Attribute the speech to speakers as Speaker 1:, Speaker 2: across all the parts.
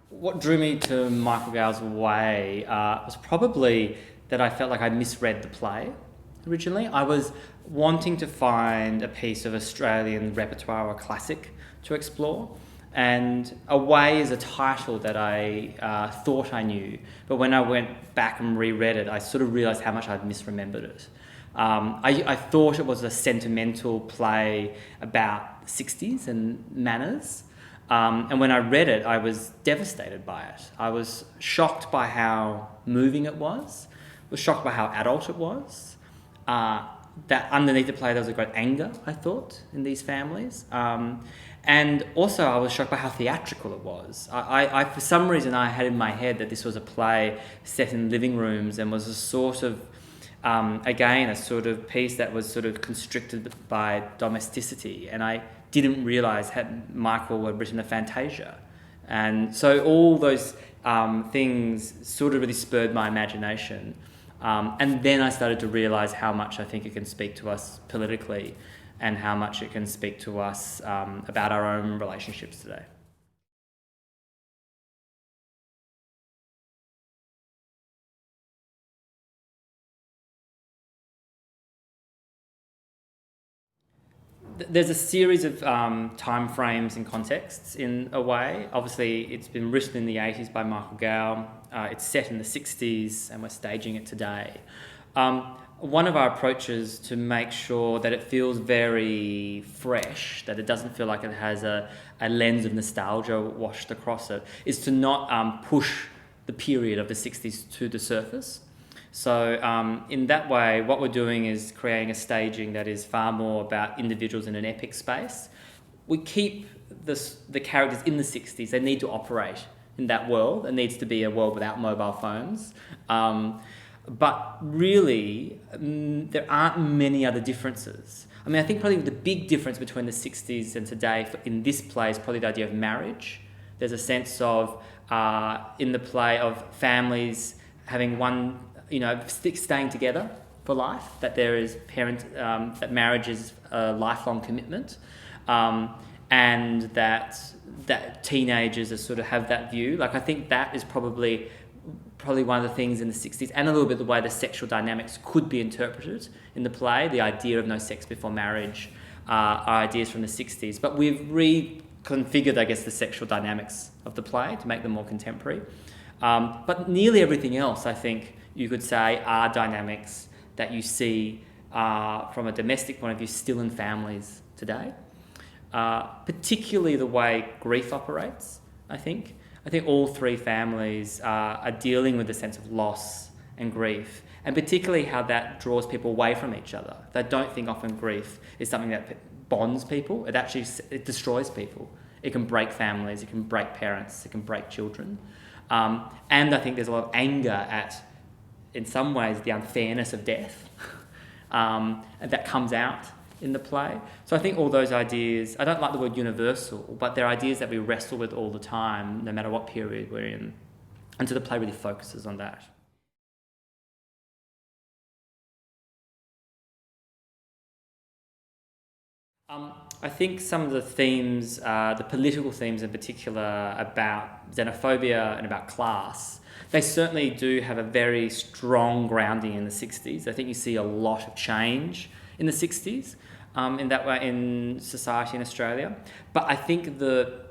Speaker 1: What drew me to Michael Gale's Way was probably that I felt like I misread the play originally. I was wanting to find a piece of Australian repertoire or classic to explore. And Away is a title that I thought I knew, but when I went back and reread it, I sort of realised how much I'd misremembered it. I thought it was a sentimental play about the 60s and manners. And when I read it, I was devastated by it. I was shocked by how moving it was shocked by how adult it was. That underneath the play there was a great anger, I thought, in these families. And also I was shocked by how theatrical it was. I for some reason, I had in my head that this was a play set in living rooms and was a sort of, again, a sort of piece that was sort of constricted by domesticity. And I didn't realise Michael had written a Fantasia. And so all those things sort of really spurred my imagination. And then I started to realise how much I think it can speak to us politically and how much it can speak to us about our own relationships today. There's a series of time frames and contexts in Away. Obviously, it's been written in the 80s by Michael Gow. It's set in the 60s and we're staging it today. One of our approaches to make sure that it feels very fresh, that it doesn't feel like it has a lens of nostalgia washed across it, is to not push the period of the 60s to the surface. So in that way, what we're doing is creating a staging that is far more about individuals in an epic space. We keep the characters in the 60s. They need to operate in that world. It needs to be a world without mobile phones. But really, there aren't many other differences. I mean, I think probably the big difference between the 60s and today in this play is probably the idea of marriage. There's a sense of, in the play, of families having one, staying together for life, that there is that marriage is a lifelong commitment, and that teenagers sort of have that view. Like, I think that is probably one of the things in the 60s, and a little bit the way the sexual dynamics could be interpreted in the play. The idea of no sex before marriage are ideas from the 60s, but we've reconfigured, I guess, the sexual dynamics of the play to make them more contemporary. But nearly everything else, I think, you could say, are dynamics that you see from a domestic point of view still in families today. Particularly the way grief operates, I think. I think all three families are dealing with a sense of loss and grief, and particularly how that draws people away from each other. They don't think often grief is something that bonds people. It destroys people. It can break families, it can break parents, it can break children. And I think there's a lot of anger at, in some ways, the unfairness of death and that comes out in the play. So I think all those ideas, I don't like the word universal, but they're ideas that we wrestle with all the time, no matter what period we're in. And so the play really focuses on that. I think some of the themes, the political themes in particular, about xenophobia and about class, they certainly do have a very strong grounding in the 60s. I think you see a lot of change in the 60s in that way in society in Australia. But I think the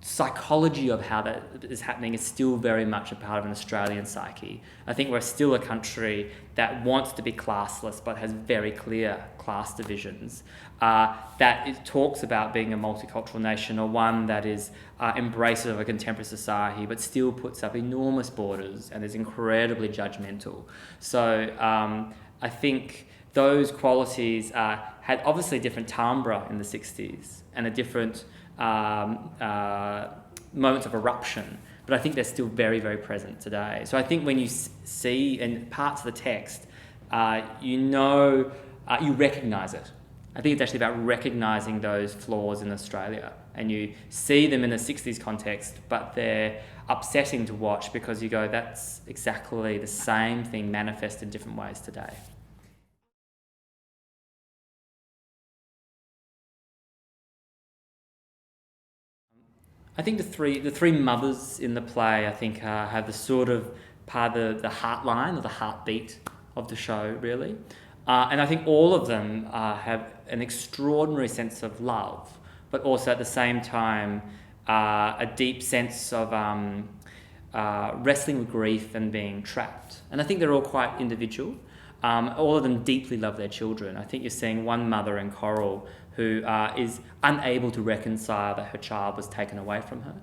Speaker 1: psychology of how that is happening is still very much a part of an Australian psyche. I think we're still a country that wants to be classless but has very clear class divisions. That it talks about being a multicultural nation, or one that is embracive of a contemporary society but still puts up enormous borders and is incredibly judgmental. So I think those qualities had obviously different timbre in the 60s and a different moments of eruption, but I think they're still very, very present today. So I think when you see in parts of the text, you recognise it. I think it's actually about recognising those flaws in Australia, and you see them in a 60s context, but they're upsetting to watch because you go, that's exactly the same thing manifest in different ways today. I think the three mothers in the play, I think, have the sort of part of the heartline or the heartbeat of the show, really. And I think all of them have an extraordinary sense of love, but also at the same time a deep sense of wrestling with grief and being trapped. And I think they're all quite individual. All of them deeply love their children. I think you're seeing one mother in Coral who is unable to reconcile that her child was taken away from her.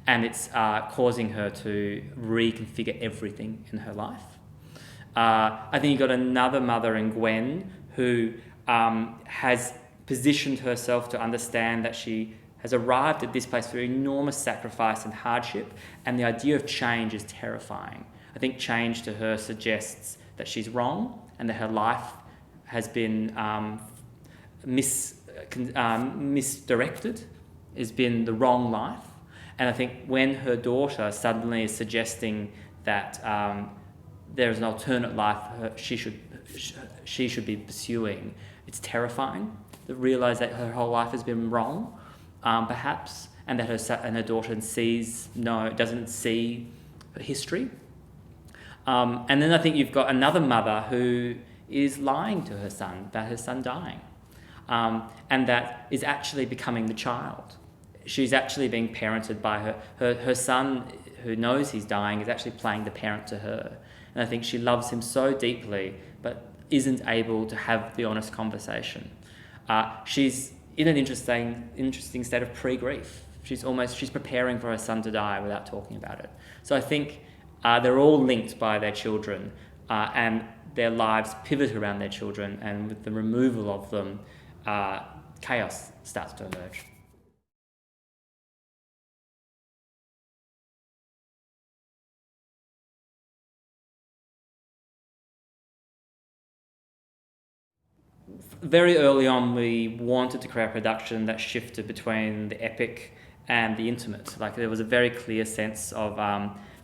Speaker 1: And it's causing her to reconfigure everything in her life. I think you've got another mother in Gwen who has positioned herself to understand that she has arrived at this place through enormous sacrifice and hardship, and the idea of change is terrifying. I think change to her suggests that she's wrong and that her life has been misdirected, has been the wrong life. And I think when her daughter suddenly is suggesting that there is an alternate life she should be pursuing, it's terrifying to realise that her whole life has been wrong, perhaps, and that her daughter doesn't see her history. And then I think you've got another mother who is lying to her son about her son dying, and that is actually becoming the child. She's actually being parented by her son, who knows he's dying, is actually playing the parent to her. And I think she loves him so deeply, but isn't able to have the honest conversation. She's in an interesting state of pre-grief. She's preparing for her son to die without talking about it. So I think they're all linked by their children, and their lives pivot around their children, and with the removal of them, chaos starts to emerge. Very early on, we wanted to create a production that shifted between the epic and the intimate. Like, there was a very clear sense of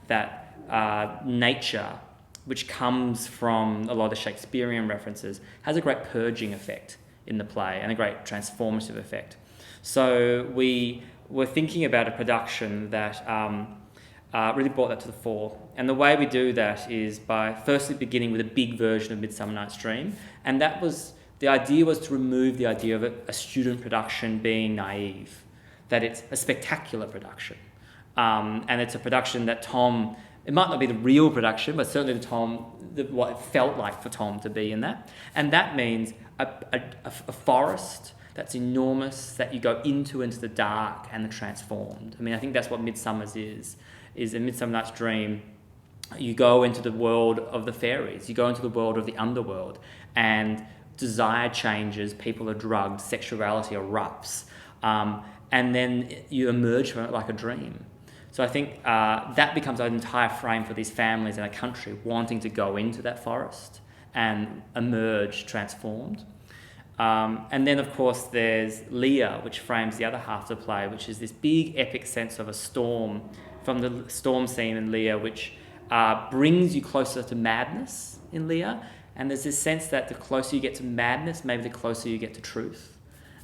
Speaker 1: that nature, which comes from a lot of the Shakespearean references, has a great purging effect in the play and a great transformative effect. So we were thinking about a production that really brought that to the fore. And the way we do that is by firstly beginning with a big version of Midsummer Night's Dream. And the idea was to remove the idea of a student production being naive, that it's a spectacular production. And it's a production that Tom, it might not be the real production, but certainly what it felt like for Tom to be in that. And that means a forest that's enormous, that you go into the dark and the transformed. I mean, I think that's what Midsummer's is in Midsummer Night's Dream. You go into the world of the fairies, you go into the world of the underworld, and desire changes, people are drugged, sexuality erupts, and then you emerge from it like a dream. So I think that becomes an entire frame for these families in a country wanting to go into that forest and emerge transformed. And then, of course, there's Lear, which frames the other half of the play, which is this big epic sense of a storm, from the storm scene in Lear, which brings you closer to madness in Lear. And there's this sense that the closer you get to madness, maybe the closer you get to truth.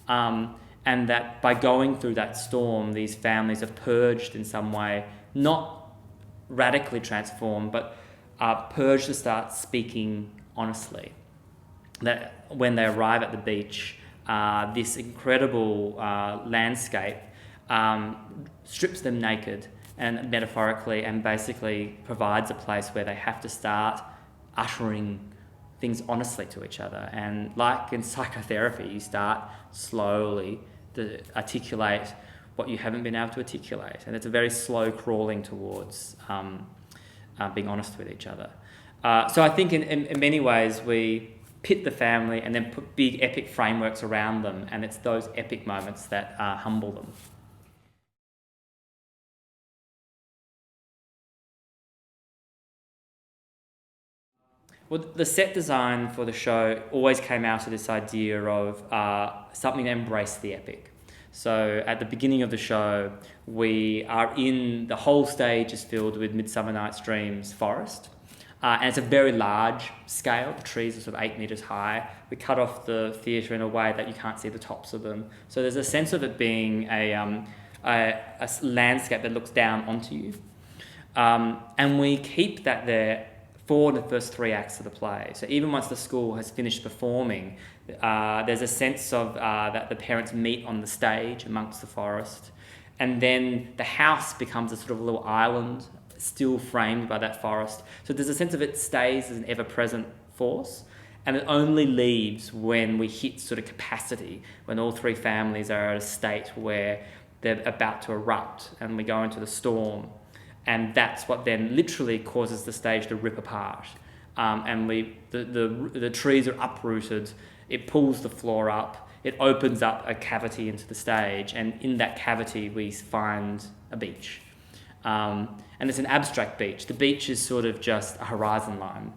Speaker 1: And that by going through that storm, these families are purged in some way, not radically transformed, but purged to start speaking honestly. That when they arrive at the beach, this incredible landscape strips them naked, and metaphorically, and basically provides a place where they have to start uttering things honestly to each other. And like in psychotherapy, you start slowly to articulate what you haven't been able to articulate. And it's a very slow crawling towards being honest with each other. So I think in many ways we pit the family and then put big epic frameworks around them, and it's those epic moments that humble them. Well, the set design for the show always came out of this idea of something to embrace the epic. So at the beginning of the show, the whole stage is filled with Midsummer Night's Dream's forest. And it's a very large scale. The trees are sort of 8 metres high. We cut off the theatre in a way that you can't see the tops of them. So there's a sense of it being a a landscape that looks down onto you. And we keep that there for the first 3 acts of the play. So even once the school has finished performing, there's a sense of that the parents meet on the stage amongst the forest, and then the house becomes a sort of little island still framed by that forest. So there's a sense of it stays as an ever-present force, and it only leaves when we hit sort of capacity, when all 3 families are at a state where they're about to erupt and we go into the storm. And that's what then literally causes the stage to rip apart. And the trees are uprooted, it pulls the floor up, it opens up a cavity into the stage, and in that cavity we find a beach. And it's an abstract beach. The beach is sort of just a horizon line.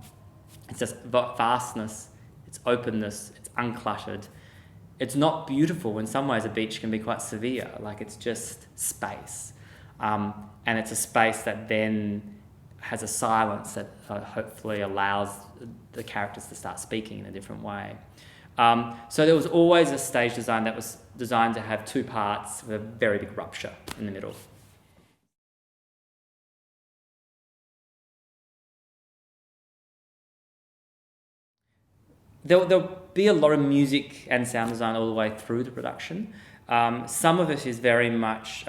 Speaker 1: It's just vastness, it's openness, it's uncluttered. It's not beautiful. In some ways a beach can be quite severe, like it's just space. And it's a space that then has a silence that hopefully allows the characters to start speaking in a different way. So there was always a stage design that was designed to have 2 parts with a very big rupture in the middle. There'll be a lot of music and sound design all the way through the production. Some of it is very much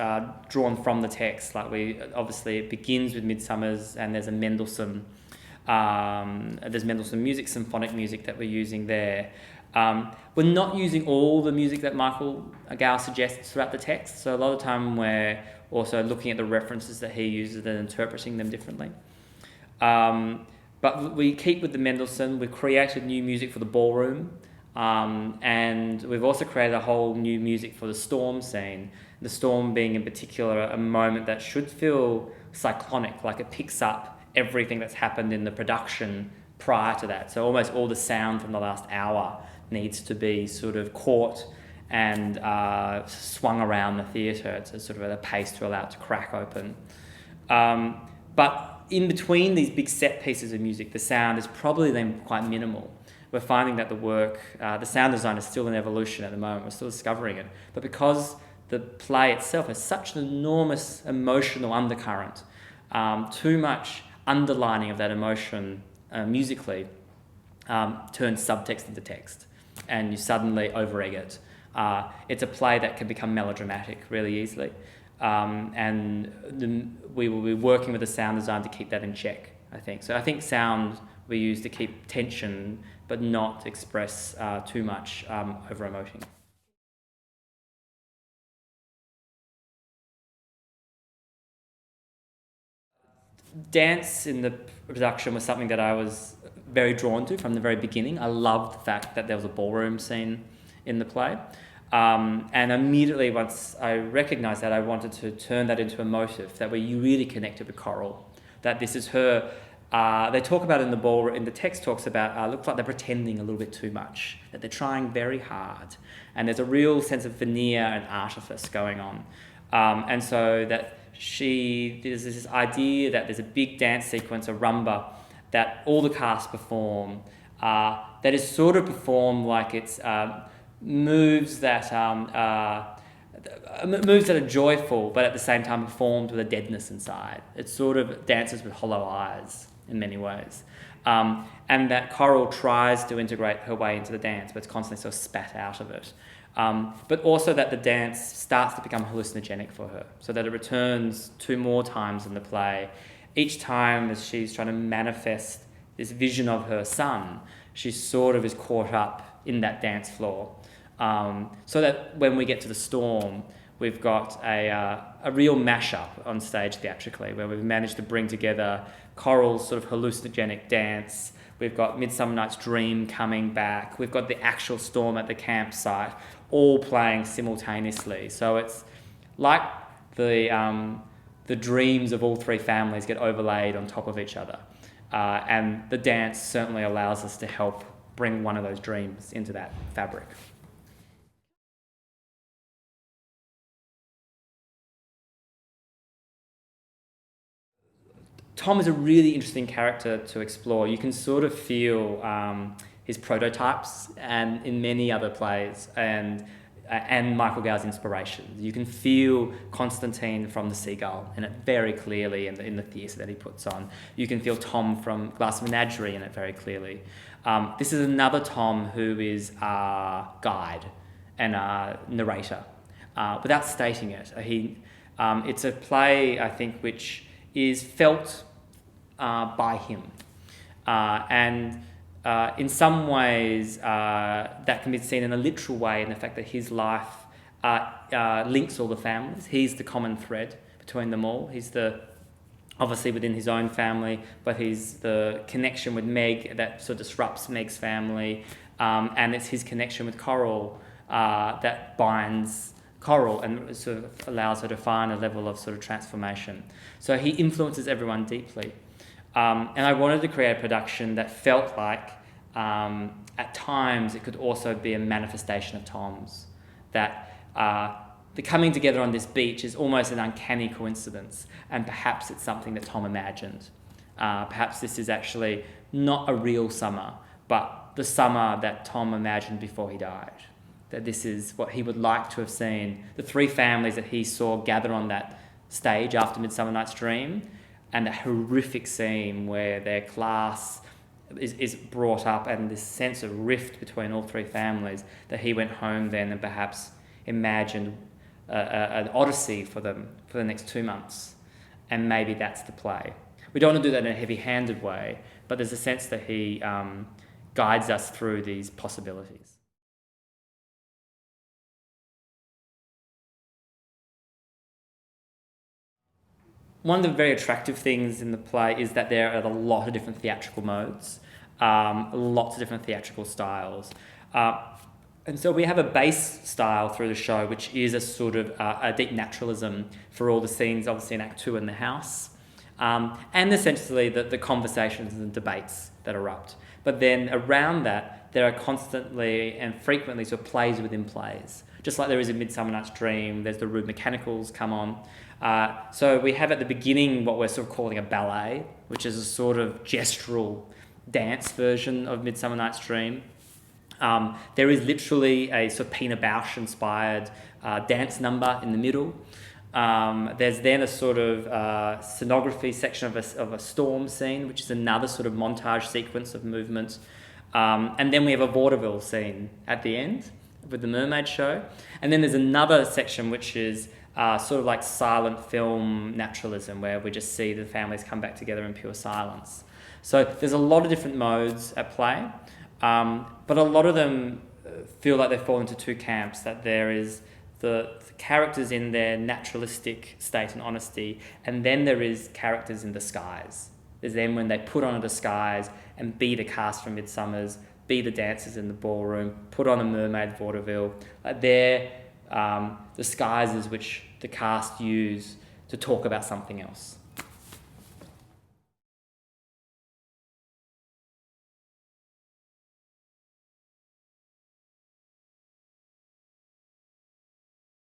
Speaker 1: drawn from the text. Like obviously it begins with Midsummer's, and there's a Mendelssohn music, symphonic music that we're using there. We're not using all the music that Michael Gow suggests throughout the text, so a lot of the time we're also looking at the references that he uses and interpreting them differently. But we keep with the Mendelssohn. We've created new music for the ballroom, and we've also created a whole new music for the storm scene. The storm being in particular a moment that should feel cyclonic, like it picks up everything that's happened in the production prior to that. So almost all the sound from the last hour needs to be sort of caught and swung around the theatre at sort of at a pace to allow it to crack open. But in between these big set pieces of music, the sound is probably then quite minimal. We're finding that the sound design is still in evolution at the moment. We're still discovering it. But because the play itself has such an enormous emotional undercurrent, too much underlining of that emotion musically turns subtext into text, and you suddenly over-egg it. It's a play that can become melodramatic really easily. We will be working with the sound design to keep that in check, I think. So I think sound we use to keep tension but not express too much over-emoting. Dance in the production was something that I was very drawn to from the very beginning. I loved the fact that there was a ballroom scene in the play. And immediately once I recognised that, I wanted to turn that into a motif that we really connected with Coral. That this is her. They talk about in the ballroom, in the text talks about, looks like they're pretending a little bit too much, that they're trying very hard. And there's a real sense of veneer and artifice going on. And so that there's this idea that there's a big dance sequence, a rumba, that all the cast perform, that is sort of performed like it's moves that are joyful, but at the same time performed with a deadness inside. It sort of dances with hollow eyes in many ways. And that Coral tries to integrate her way into the dance, but it's constantly sort of spat out of it. But also that the dance starts to become hallucinogenic for her, so that it returns 2 more times in the play. Each time as she's trying to manifest this vision of her son, she sort of is caught up in that dance floor. So that when we get to the storm, we've got a real mashup on stage theatrically, where we've managed to bring together Coral's sort of hallucinogenic dance. We've got Midsummer Night's Dream coming back. We've got the actual storm at the campsite, all playing simultaneously. So it's like the dreams of all 3 families get overlaid on top of each other. And the dance certainly allows us to help bring one of those dreams into that fabric. Tom is a really interesting character to explore. You can sort of feel his prototypes and in many other plays, and and Michael Gough's inspiration. You can feel Constantine from The Seagull in it very clearly in the theatre that he puts on. You can feel Tom from Glass Menagerie in it very clearly. This is another Tom who is a guide and a narrator, without stating it. It's a play, I think, which is felt by him. And in some ways, that can be seen in a literal way in the fact that his life links all the families. He's the common thread between them all. He's obviously within his own family, but he's the connection with Meg that sort of disrupts Meg's family, and it's his connection with Coral that binds Coral and sort of allows her to find a level of sort of transformation. So he influences everyone deeply. And I wanted to create a production that felt like, at times, it could also be a manifestation of Tom's. That the coming together on this beach is almost an uncanny coincidence, and perhaps it's something that Tom imagined. Perhaps this is actually not a real summer, but the summer that Tom imagined before he died. That this is what he would like to have seen, the three families that he saw gather on that stage after Midsummer Night's Dream, and the horrific scene where their class is brought up and this sense of rift between all three families, that he went home then and perhaps imagined an odyssey for them for the next 2 months. And maybe that's the play. We don't want to do that in a heavy-handed way, but there's a sense that he guides us through these possibilities. One of the very attractive things in the play is that there are a lot of different theatrical modes, lots of different theatrical styles. And so we have a base style through the show, which is a sort of a deep naturalism for all the scenes, obviously in Act 2 in the house, and essentially the conversations and debates that erupt. But then around that, there are constantly and frequently sort of plays within plays. Just like there is in Midsummer Night's Dream, there's the rude mechanicals come on. So we have at the beginning what we're sort of calling a ballet, which is a sort of gestural dance version of Midsummer Night's Dream. There is literally a sort of Pina Bausch inspired dance number in the middle. There's then a sort of scenography section of a storm scene, which is another sort of montage sequence of movement. And then we have a vaudeville scene at the end with the Mermaid Show. And then there's another section which is sort of like silent film naturalism, where we just see the families come back together in pure silence. So there's a lot of different modes at play, but a lot of them feel like they fall into two camps, that there is the characters in their naturalistic state and honesty, and then there is characters in disguise. There's them when they put on a disguise and be the cast from Midsummer's, be the dancers in the ballroom, put on a mermaid vaudeville. They're disguises which the cast use to talk about something else.